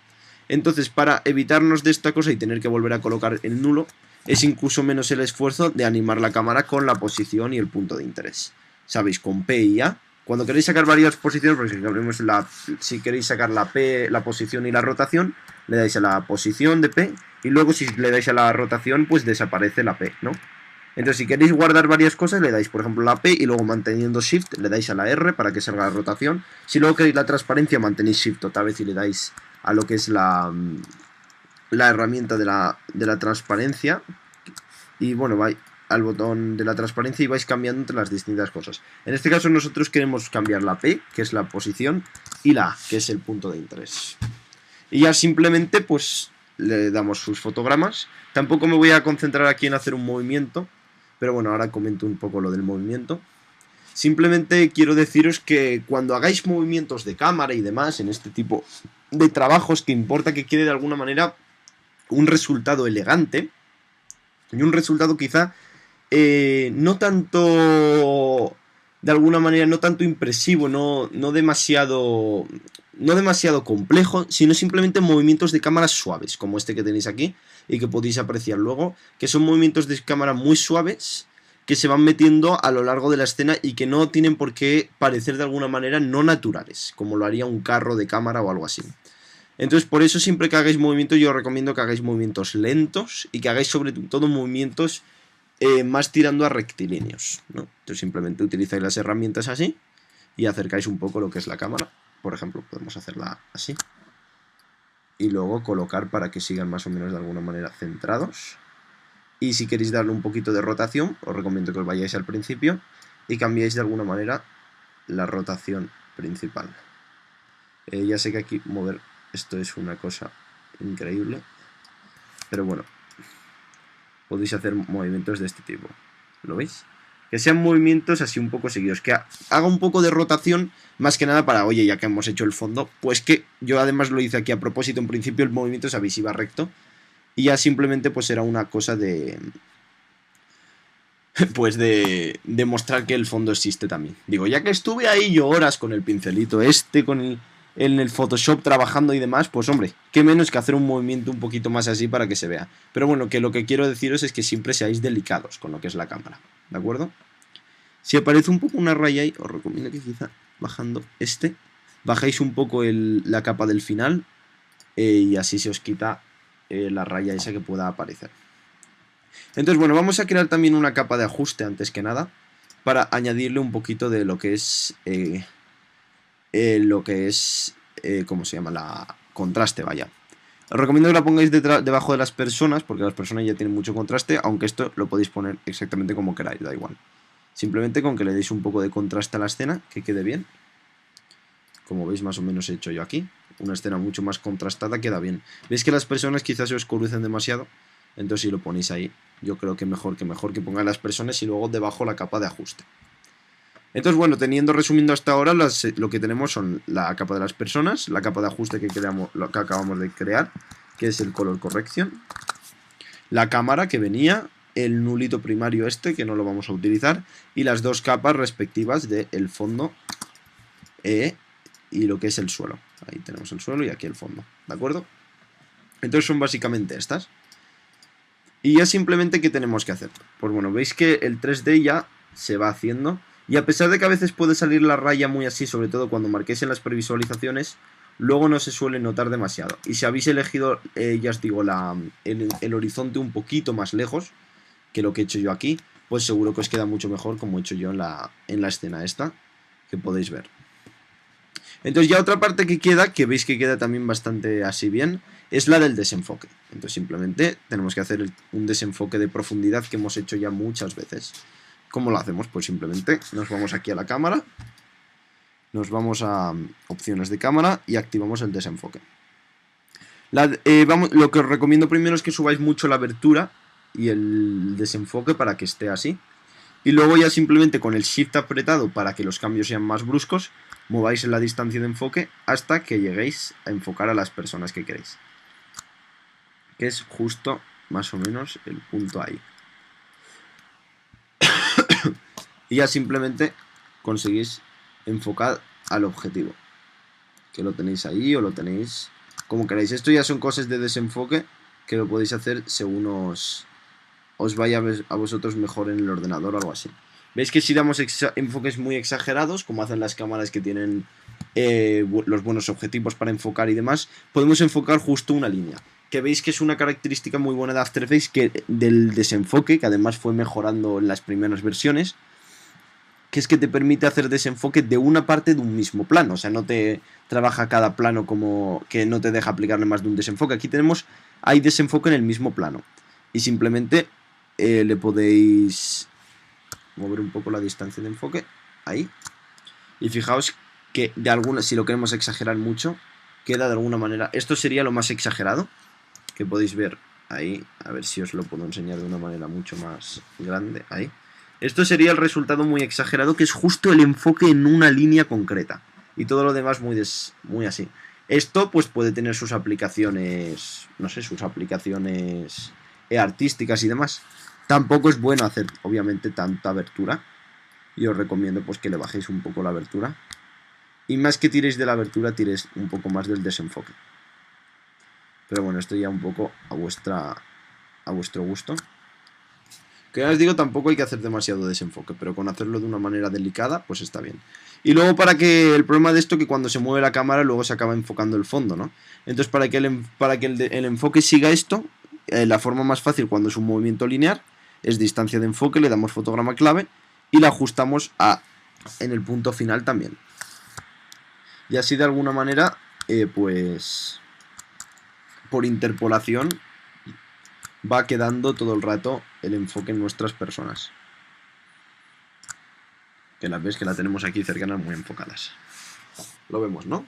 Entonces, para evitarnos de esta cosa y tener que volver a colocar el nulo, es incluso menos el esfuerzo de animar la cámara con la posición y el punto de interés. ¿Sabéis? Con P y A. Cuando queréis sacar varias posiciones, porque si queréis sacar la P, la posición y la rotación, le dais a la posición de P, y luego si le dais a la rotación, pues desaparece la P, ¿no? Entonces, si queréis guardar varias cosas, le dais, por ejemplo, la P y luego manteniendo Shift, le dais a la R para que salga la rotación. Si luego queréis la transparencia, mantenéis Shift otra vez y le dais a lo que es la herramienta de la transparencia. Y bueno, vais al botón de la transparencia y vais cambiando entre las distintas cosas. En este caso nosotros queremos cambiar la P, que es la posición, y la A, que es el punto de interés. Y ya simplemente pues le damos sus fotogramas. Tampoco me voy a concentrar aquí en hacer un movimiento, pero bueno, ahora comento un poco lo del movimiento. Simplemente quiero deciros que cuando hagáis movimientos de cámara y demás en este tipo de trabajos, que importa que quede de alguna manera un resultado elegante y un resultado quizá no tanto, de alguna manera, no tanto impresivo, no demasiado complejo, sino simplemente movimientos de cámara suaves, como este que tenéis aquí y que podéis apreciar luego, que son movimientos de cámara muy suaves que se van metiendo a lo largo de la escena y que no tienen por qué parecer de alguna manera no naturales, como lo haría un carro de cámara o algo así. Entonces, por eso siempre que hagáis movimientos, yo os recomiendo que hagáis movimientos lentos y que hagáis sobre todo movimientos más tirando a rectilíneos, ¿no? Entonces simplemente utilizáis las herramientas así y acercáis un poco lo que es la cámara. Por ejemplo, podemos hacerla así y luego colocar para que sigan más o menos de alguna manera centrados. Y si queréis darle un poquito de rotación, os recomiendo que os vayáis al principio y cambiéis de alguna manera la rotación principal. Ya sé que aquí mover esto es una cosa increíble, pero bueno, podéis hacer movimientos de este tipo. ¿Lo veis? Que sean movimientos así un poco seguidos, que haga un poco de rotación, más que nada para, oye, ya que hemos hecho el fondo, pues que yo además lo hice aquí a propósito, en principio el movimiento, sabéis, iba recto, y ya simplemente pues era una cosa de... pues de demostrar que el fondo existe también. Digo, ya que estuve ahí yo horas con el pincelito en el Photoshop trabajando y demás, pues hombre, qué menos que hacer un movimiento un poquito más así para que se vea. Pero bueno, que lo que quiero deciros es que siempre seáis delicados con lo que es la cámara, ¿de acuerdo? Si aparece un poco una raya ahí, os recomiendo que quizá bajando bajáis un poco la capa del final y así se os quita la raya esa que pueda aparecer. Entonces, bueno, vamos a crear también una capa de ajuste antes que nada para añadirle un poquito de lo que es... ¿cómo se llama? La contraste, vaya. Os recomiendo que la pongáis debajo de las personas, porque las personas ya tienen mucho contraste, aunque esto lo podéis poner exactamente como queráis, da igual. Simplemente con que le deis un poco de contraste a la escena, que quede bien. Como veis, más o menos he hecho yo aquí. Una escena mucho más contrastada queda bien. Veis que las personas quizás se oscurecen demasiado, entonces si lo ponéis ahí, yo creo que mejor que pongáis las personas y luego debajo la capa de ajuste. Entonces, bueno, resumiendo hasta ahora, lo que tenemos son la capa de las personas, la capa de ajuste que acabamos de crear, que es el color correction, la cámara que venía, el nulito primario que no lo vamos a utilizar, y las dos capas respectivas del fondo y lo que es el suelo. Ahí tenemos el suelo y aquí el fondo, ¿de acuerdo? Entonces son básicamente estas. Y ya simplemente, ¿qué tenemos que hacer? Pues bueno, veis que el 3D ya se va haciendo. Y a pesar de que a veces puede salir la raya muy así, sobre todo cuando marquéis en las previsualizaciones, luego no se suele notar demasiado. Y si habéis elegido, ya os digo, el horizonte un poquito más lejos que lo que he hecho yo aquí, pues seguro que os queda mucho mejor como he hecho yo en la escena esta, que podéis ver. Entonces ya otra parte que queda, que veis que queda también bastante así bien, es la del desenfoque. Entonces simplemente tenemos que hacer un desenfoque de profundidad que hemos hecho ya muchas veces. ¿Cómo lo hacemos? Pues simplemente nos vamos aquí a la cámara, nos vamos a opciones de cámara y activamos el desenfoque. Lo que os recomiendo primero es que subáis mucho la abertura y el desenfoque para que esté así. Y luego ya simplemente con el Shift apretado para que los cambios sean más bruscos, mováis en la distancia de enfoque hasta que lleguéis a enfocar a las personas que queréis. Que es justo más o menos el punto ahí. Y ya simplemente conseguís enfocar al objetivo. Que lo tenéis ahí o lo tenéis como queráis. Esto ya son cosas de desenfoque que lo podéis hacer según os vaya a vosotros mejor en el ordenador o algo así. Veis que si damos enfoques muy exagerados, como hacen las cámaras que tienen los buenos objetivos para enfocar y demás, podemos enfocar justo una línea. Que veis que es una característica muy buena de After Effects, que del desenfoque, que además fue mejorando en las primeras versiones, que es que te permite hacer desenfoque de una parte de un mismo plano. O sea, no te trabaja cada plano como que no te deja aplicarle más de un desenfoque. Aquí hay desenfoque en el mismo plano. Y simplemente le podéis mover un poco la distancia de enfoque. Ahí. Y fijaos que si lo queremos exagerar mucho, queda de alguna manera. Esto sería lo más exagerado que podéis ver ahí. A ver si os lo puedo enseñar de una manera mucho más grande. Ahí. Esto sería el resultado muy exagerado, que es justo el enfoque en una línea concreta. Y todo lo demás muy así. Esto pues puede tener sus aplicaciones, no sé, sus aplicaciones artísticas y demás. Tampoco es bueno hacer, obviamente, tanta abertura. Y os recomiendo pues que le bajéis un poco la abertura. Y más que tiréis de la abertura, tiréis un poco más del desenfoque. Pero bueno, esto ya un poco a vuestro gusto. Que ya os digo, tampoco hay que hacer demasiado desenfoque, pero con hacerlo de una manera delicada, pues está bien. Y luego el problema de esto que cuando se mueve la cámara luego se acaba enfocando el fondo, ¿no? Entonces para que el enfoque siga esto, la forma más fácil cuando es un movimiento lineal es distancia de enfoque, le damos fotograma clave y la ajustamos en el punto final también. Y así de alguna manera, pues por interpolación va quedando todo el rato el enfoque en nuestras personas. Que las ves que la tenemos aquí cercanas muy enfocadas. Lo vemos, ¿no?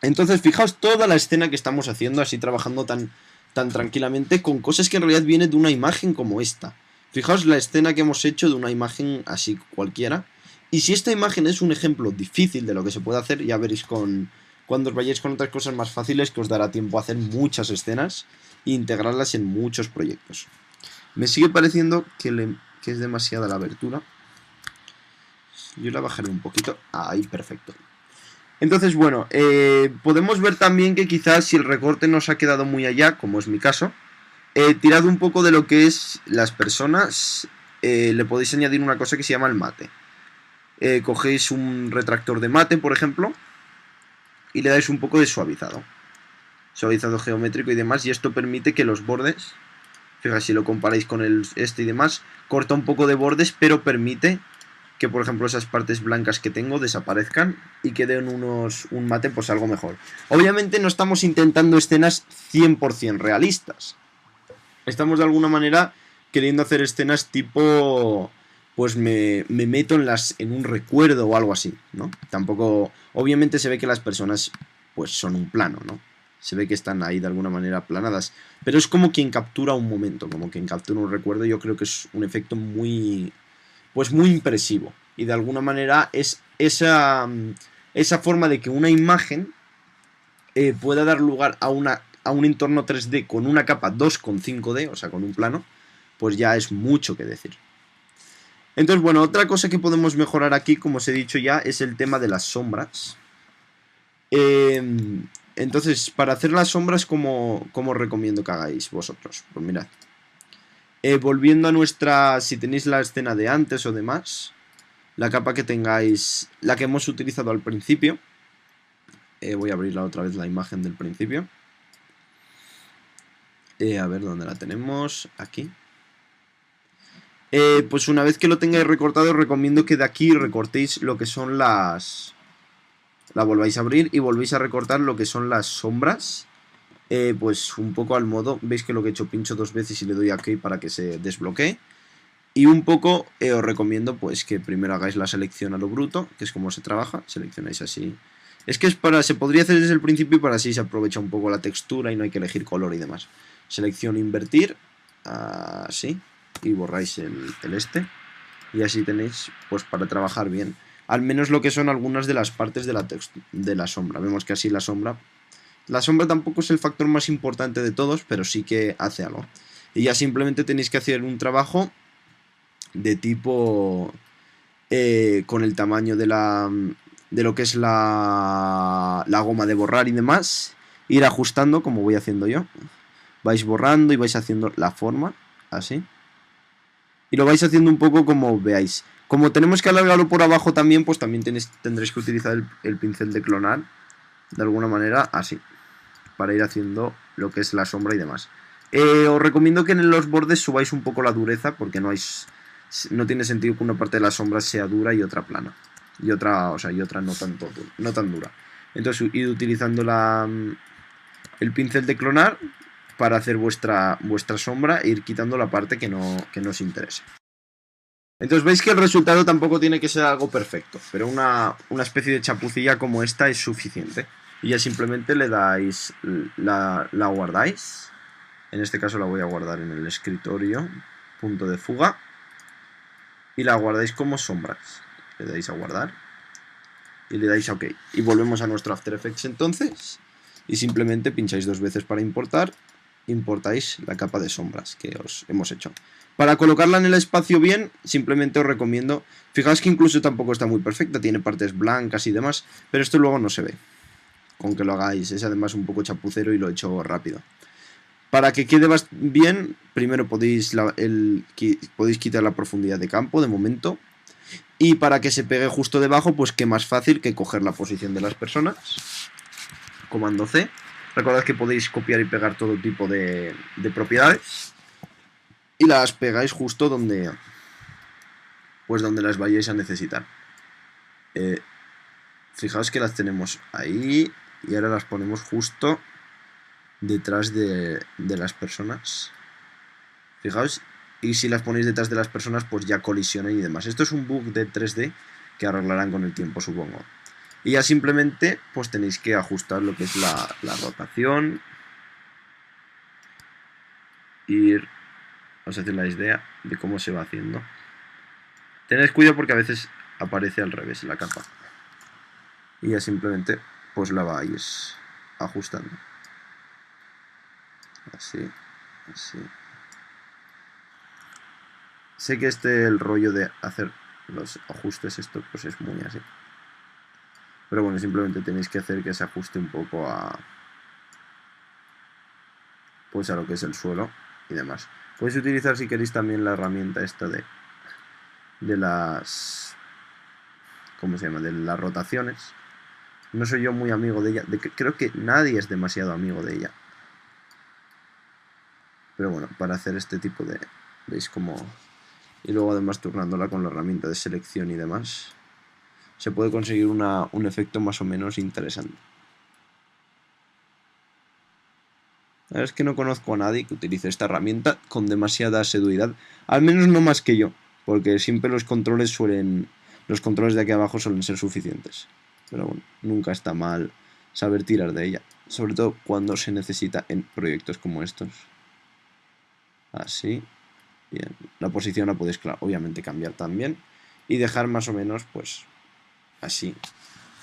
Entonces, fijaos toda la escena que estamos haciendo así trabajando tan tranquilamente con cosas que en realidad vienen de una imagen como esta. Fijaos la escena que hemos hecho de una imagen así cualquiera. Y si esta imagen es un ejemplo difícil de lo que se puede hacer, ya veréis cuando os vayáis con otras cosas más fáciles que os dará tiempo a hacer muchas escenas e integrarlas en muchos proyectos. Me sigue pareciendo que es demasiada la abertura. Yo la bajaré un poquito. Ahí, perfecto. Entonces, bueno, podemos ver también que quizás si el recorte nos ha quedado muy allá, como es mi caso, tirad un poco de lo que es las personas, le podéis añadir una cosa que se llama el mate. Cogéis un retractor de mate, por ejemplo, y le dais un poco de suavizado geométrico y demás, y esto permite que los bordes, fíjate, si lo comparáis con este y demás, corta un poco de bordes, pero permite que, por ejemplo, esas partes blancas que tengo desaparezcan y queden un mate pues algo mejor. Obviamente no estamos intentando escenas 100% realistas. Estamos de alguna manera queriendo hacer escenas tipo, pues me meto en un recuerdo o algo así, ¿no? Tampoco, obviamente se ve que las personas pues son un plano, ¿no? Se ve que están ahí de alguna manera aplanadas, pero es como quien captura un momento, como quien captura un recuerdo. Yo creo que es un efecto muy impresivo, y de alguna manera es esa forma de que una imagen pueda dar lugar a un entorno 3D con una capa 2,5D, o sea, con un plano, pues ya es mucho que decir. Entonces, bueno, otra cosa que podemos mejorar aquí, como os he dicho ya, es el tema de las sombras. Entonces, para hacer las sombras, ¿cómo os recomiendo que hagáis vosotros? Pues mirad. Volviendo a si tenéis la escena de antes o demás, la capa que tengáis, la que hemos utilizado al principio, Voy a abrir otra vez la imagen del principio. A ver dónde la tenemos. Aquí. Pues una vez que lo tengáis recortado, os recomiendo que de aquí recortéis lo que son las... La volváis a abrir y volvéis a recortar lo que son las sombras. Pues un poco al modo, veis que lo que he hecho, pincho 2 veces y le doy a OK para que se desbloquee. Y un poco os recomiendo pues que primero hagáis la selección a lo bruto, que es como se trabaja, seleccionáis así. Es que es para, se podría hacer desde el principio y para así se aprovecha un poco la textura y no hay que elegir color y demás. Selección invertir, así, y borráis el este. Y así tenéis pues para trabajar bien. Al menos lo que son algunas de las partes de la sombra. Vemos que así la sombra... La sombra tampoco es el factor más importante de todos, pero sí que hace algo. Y ya simplemente tenéis que hacer un trabajo de tipo... con el tamaño de lo que es la goma de borrar y demás. Ir ajustando como voy haciendo yo. Vais borrando y vais haciendo la forma, así. Y lo vais haciendo un poco como veáis. Como tenemos que alargarlo por abajo también, pues también tendréis que utilizar el pincel de clonar. De alguna manera, así. Para ir haciendo lo que es la sombra y demás. Os recomiendo que en los bordes subáis un poco la dureza, porque no tiene sentido que una parte de la sombra sea dura y otra plana. Y otra no tan dura. Entonces, id utilizando el pincel de clonar para hacer vuestra sombra e ir quitando la parte que no os interese. Entonces veis que el resultado tampoco tiene que ser algo perfecto, pero una especie de chapucilla como esta es suficiente. Y ya simplemente le dais, la guardáis. En este caso la voy a guardar en el escritorio, punto de fuga. Y la guardáis como sombras. Le dais a guardar. Y le dais a OK. Y volvemos a nuestro After Effects entonces. Y simplemente pincháis 2 veces para importar. Importáis la capa de sombras que os hemos hecho. Para colocarla en el espacio bien, simplemente os recomiendo... Fijaos que incluso tampoco está muy perfecta, tiene partes blancas y demás, pero esto luego no se ve. Con que lo hagáis, es además un poco chapucero y lo he hecho rápido. Para que quede bien, primero podéis quitar la profundidad de campo de momento. Y para que se pegue justo debajo, pues qué más fácil que coger la posición de las personas. Comando C. Recordad que podéis copiar y pegar todo tipo de propiedades. Y las pegáis justo donde las vayáis a necesitar. Fijaos que las tenemos ahí. Y ahora las ponemos justo detrás de las personas. Fijaos. Y si las ponéis detrás de las personas, pues ya colisionan y demás. Esto es un bug de 3D que arreglarán con el tiempo, supongo. Y ya simplemente pues tenéis que ajustar lo que es la rotación. Os hacéis la idea de cómo se va haciendo. Tened cuidado porque a veces aparece al revés la capa. Y ya simplemente pues la vais ajustando. Así, así. Sé que el rollo de hacer los ajustes esto pues es muy así. Pero bueno, simplemente tenéis que hacer que se ajuste un poco a lo que es el suelo y demás. Podéis utilizar si queréis también la herramienta esta de las... ¿Cómo se llama? De las rotaciones. No soy yo muy amigo de ella. Creo que nadie es demasiado amigo de ella. Pero bueno, para hacer este tipo de... ¿Veis cómo...? Y luego además turnándola con la herramienta de selección y demás, se puede conseguir un efecto más o menos interesante. La verdad es que no conozco a nadie que utilice esta herramienta con demasiada asiduidad. Al menos no más que yo. Porque siempre los controles de aquí abajo suelen ser suficientes. Pero bueno, nunca está mal saber tirar de ella. Sobre todo cuando se necesita en proyectos como estos. Así. Bien. La posición la podéis, obviamente, cambiar también. Y dejar más o menos, pues, así.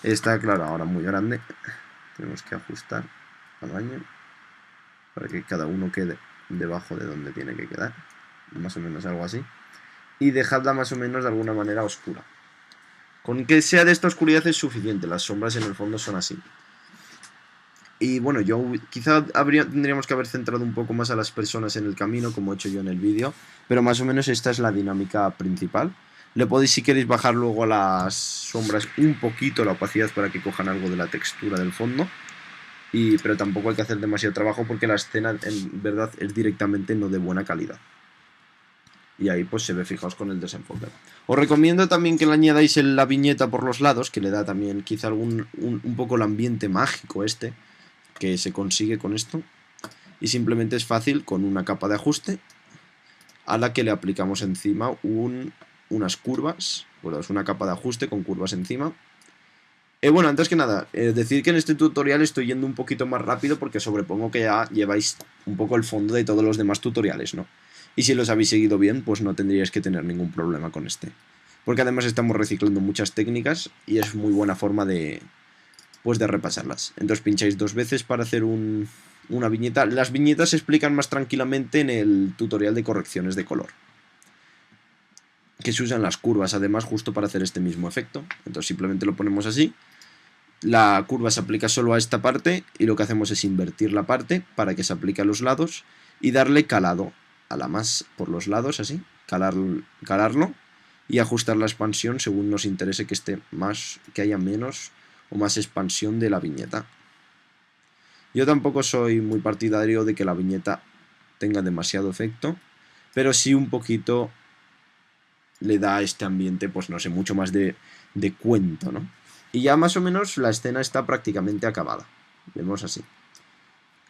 Está, claro, ahora muy grande. Tenemos que ajustar tamaño para que cada uno quede debajo de donde tiene que quedar. Más o menos algo así. Y dejadla más o menos de alguna manera oscura. Con que sea de esta oscuridad es suficiente. Las sombras en el fondo son así. Y bueno, quizá tendríamos que haber centrado un poco más a las personas en el camino, como he hecho yo en el vídeo. Pero más o menos esta es la dinámica principal. Le podéis, si queréis, bajar luego a las sombras un poquito la opacidad para que cojan algo de la textura del fondo. Pero tampoco hay que hacer demasiado trabajo porque la escena en verdad es directamente no de buena calidad. Y ahí pues se ve, fijaos, con el desenfoque. Os recomiendo también que le añadáis la viñeta por los lados, que le da también quizá un poco el ambiente mágico que se consigue con esto. Y simplemente es fácil con una capa de ajuste a la que le aplicamos encima unas curvas. Bueno, es una capa de ajuste con curvas encima. Bueno, antes que nada, decir que en este tutorial estoy yendo un poquito más rápido porque sobrepongo que ya lleváis un poco el fondo de todos los demás tutoriales, ¿no? Y si los habéis seguido bien, pues no tendríais que tener ningún problema con este. Porque además estamos reciclando muchas técnicas y es muy buena forma de repasarlas. Entonces pincháis 2 veces para hacer una viñeta. Las viñetas se explican más tranquilamente en el tutorial de correcciones de color, que se usan las curvas además justo para hacer este mismo efecto. Entonces simplemente lo ponemos así. La curva se aplica solo a esta parte y lo que hacemos es invertir la parte para que se aplique a los lados y darle calado a la más por los lados, así, calarlo y ajustar la expansión según nos interese que esté más, que haya menos o más expansión de la viñeta. Yo tampoco soy muy partidario de que la viñeta tenga demasiado efecto, pero sí un poquito le da a este ambiente, pues no sé, mucho más de cuento, ¿no? Y ya más o menos la escena está prácticamente acabada. Vemos así.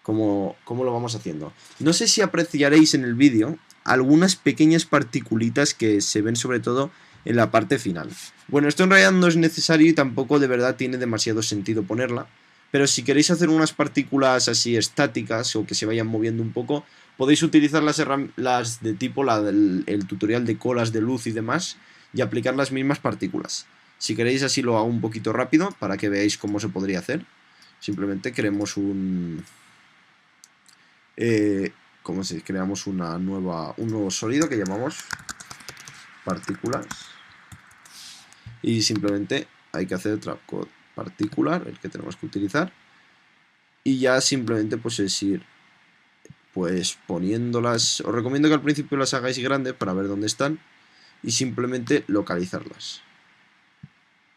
¿Cómo lo vamos haciendo? No sé si apreciaréis en el vídeo algunas pequeñas particulitas que se ven sobre todo en la parte final. Bueno, esto en realidad no es necesario y tampoco de verdad tiene demasiado sentido ponerla. Pero si queréis hacer unas partículas así estáticas o que se vayan moviendo un poco, podéis utilizar las de tipo el tutorial de colas de luz y demás y aplicar las mismas partículas. Si queréis así lo hago un poquito rápido para que veáis cómo se podría hacer. Simplemente creamos creamos un nuevo sólido que llamamos partículas. Y simplemente hay que hacer trapcode particular, el que tenemos que utilizar. Y ya simplemente pues es ir pues poniéndolas. Os recomiendo que al principio las hagáis grandes para ver dónde están y simplemente localizarlas.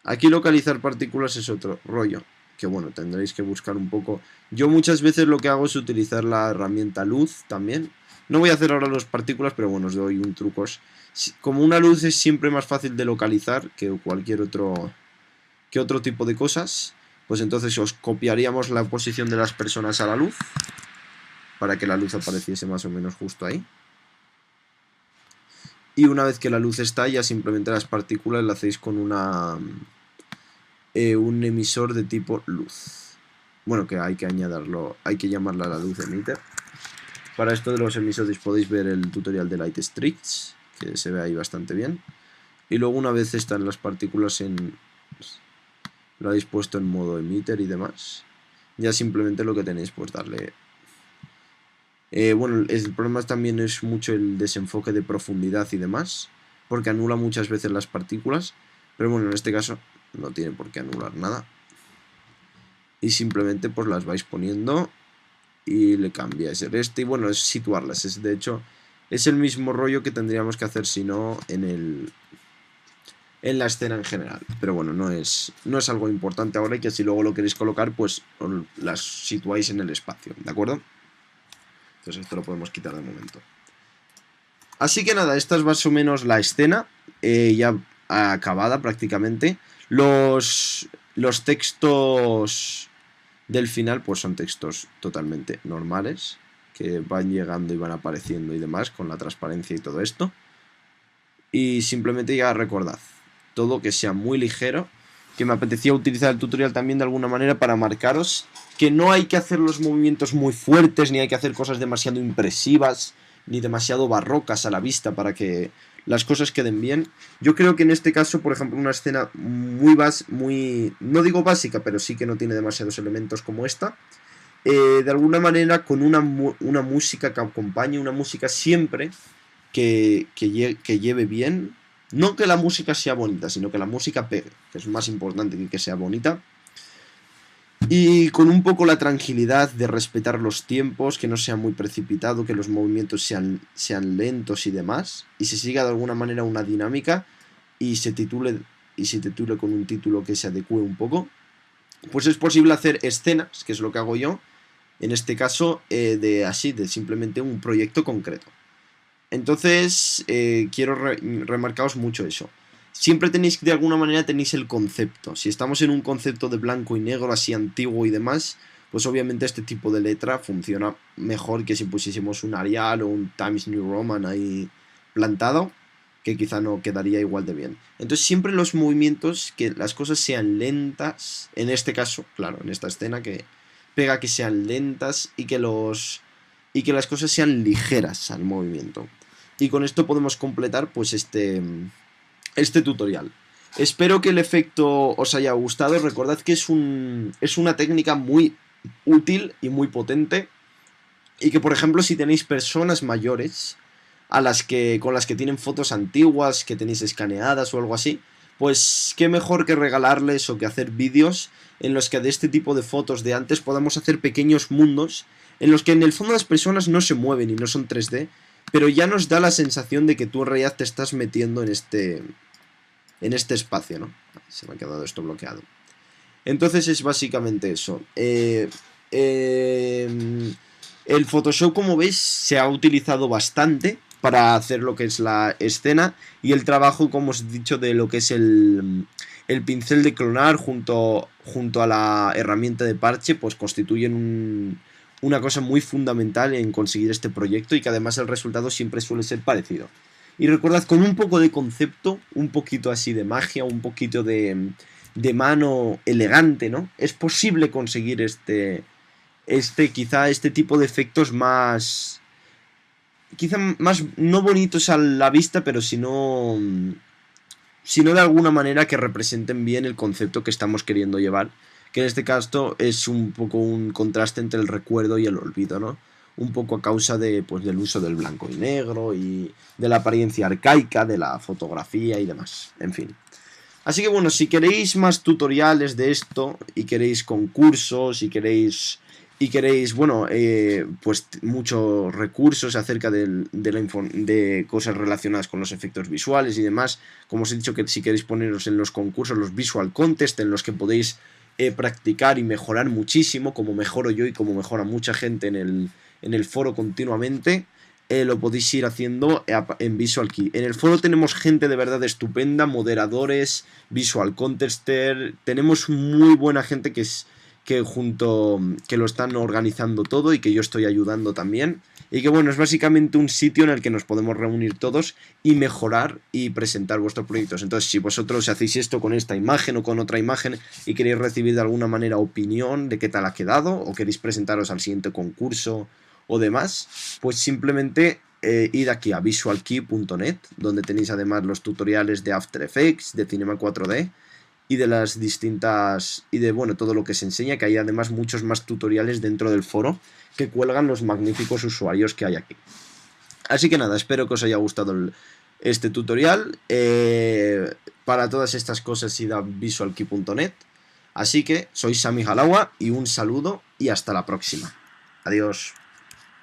Aquí localizar partículas es otro rollo, que bueno, tendréis que buscar un poco. Yo muchas veces lo que hago es utilizar la herramienta luz también. No voy a hacer ahora las partículas, pero bueno, os doy un truco. Como una luz es siempre más fácil de localizar que cualquier otro tipo de cosas, pues entonces os copiaríamos la posición de las personas a la luz para que la luz apareciese más o menos justo ahí. Y una vez que la luz está, ya simplemente las partículas las hacéis con un emisor de tipo luz. Bueno, que hay que añadirlo, hay que llamarla la luz emitter. Para esto de los emisores podéis ver el tutorial de Light Streaks, que se ve ahí bastante bien. Y luego una vez están las partículas lo habéis puesto en modo emitter y demás, ya simplemente lo que tenéis pues darle. Bueno, el problema también es mucho el desenfoque de profundidad y demás, porque anula muchas veces las partículas, pero bueno, en este caso no tiene por qué anular nada. Y simplemente pues las vais poniendo y le cambiáis el y bueno, es situarlas. De hecho, es el mismo rollo que tendríamos que hacer si no en la escena en general. Pero bueno, no es algo importante ahora y que si luego lo queréis colocar, pues las situáis en el espacio, ¿de acuerdo? Entonces esto lo podemos quitar de momento. Así que nada, esta es más o menos la escena, ya acabada prácticamente. Los textos del final pues son textos totalmente normales, que van llegando y van apareciendo y demás, con la transparencia y todo esto. Y simplemente ya recordad, todo que sea muy ligero, que me apetecía utilizar el tutorial también de alguna manera para marcaros que no hay que hacer los movimientos muy fuertes, ni hay que hacer cosas demasiado impresivas, ni demasiado barrocas a la vista para que las cosas queden bien. Yo creo que en este caso, por ejemplo, una escena muy no digo básica, pero sí que no tiene demasiados elementos como esta, de alguna manera con una música que acompañe, una música siempre que lleve bien. No que la música sea bonita, sino que la música pegue, que es más importante que sea bonita. Y con un poco la tranquilidad de respetar los tiempos, que no sea muy precipitado, que los movimientos sean lentos y demás, y se siga de alguna manera una dinámica y se titule con un título que se adecue un poco, pues es posible hacer escenas, que es lo que hago yo, en este caso, de simplemente un proyecto concreto. Entonces, quiero remarcaros mucho eso. Siempre tenéis, de alguna manera, tenéis el concepto. Si estamos en un concepto de blanco y negro, así antiguo y demás, pues obviamente este tipo de letra funciona mejor que si pusiésemos un Arial o un Times New Roman ahí plantado, que quizá no quedaría igual de bien. Entonces siempre los movimientos, que las cosas sean lentas, en este caso, claro, en esta escena que pega que sean lentas y que las cosas sean ligeras al movimiento. Y con esto podemos completar pues este tutorial. Espero que el efecto os haya gustado. Recordad que es una técnica muy útil y muy potente. Y que, por ejemplo, si tenéis personas mayores con las que tienen fotos antiguas que tenéis escaneadas o algo así, pues qué mejor que regalarles o que hacer vídeos en los que de este tipo de fotos de antes podamos hacer pequeños mundos en los que en el fondo las personas no se mueven y no son 3D, pero ya nos da la sensación de que tú en realidad te estás metiendo en este espacio, ¿no? Se me ha quedado esto bloqueado. Entonces es básicamente eso. El Photoshop, como veis, se ha utilizado bastante para hacer lo que es la escena, y el trabajo, como os he dicho, de lo que es el pincel de clonar junto a la herramienta de parche, pues constituyen una cosa muy fundamental en conseguir este proyecto, y que además el resultado siempre suele ser parecido. Y recordad, con un poco de concepto, un poquito así de magia, un poquito de mano elegante, ¿no? Es posible conseguir quizá este tipo de efectos más, quizá más no bonitos a la vista, pero sino de alguna manera que representen bien el concepto que estamos queriendo llevar, que en este caso es un poco un contraste entre el recuerdo y el olvido, ¿no? Un poco a causa pues, del uso del blanco y negro y de la apariencia arcaica de la fotografía y demás, en fin. Así que bueno, si queréis más tutoriales de esto y queréis concursos y queréis bueno, pues muchos recursos acerca de cosas relacionadas con los efectos visuales y demás, como os he dicho, que si queréis poneros en los concursos, los visual contest, en los que podéis practicar y mejorar muchísimo, como mejoro yo y como mejora mucha gente en el foro continuamente, lo podéis ir haciendo en Visual Kei. En el foro tenemos gente de verdad estupenda, moderadores, visual contester, tenemos muy buena gente que lo están organizando todo y que yo estoy ayudando también. Y que bueno, es básicamente un sitio en el que nos podemos reunir todos y mejorar y presentar vuestros proyectos. Entonces, si vosotros hacéis esto con esta imagen o con otra imagen y queréis recibir de alguna manera opinión de qué tal ha quedado, o queréis presentaros al siguiente concurso o demás, pues simplemente id aquí a visualkei.net, donde tenéis además los tutoriales de After Effects, de Cinema 4D y de las distintas, y de bueno, todo lo que se enseña, que hay además muchos más tutoriales dentro del foro que cuelgan los magníficos usuarios que hay aquí. Así que nada, espero que os haya gustado este tutorial. Para todas estas cosas id a visualkei.net. Así que soy Sami Halawa y un saludo y hasta la próxima. Adiós.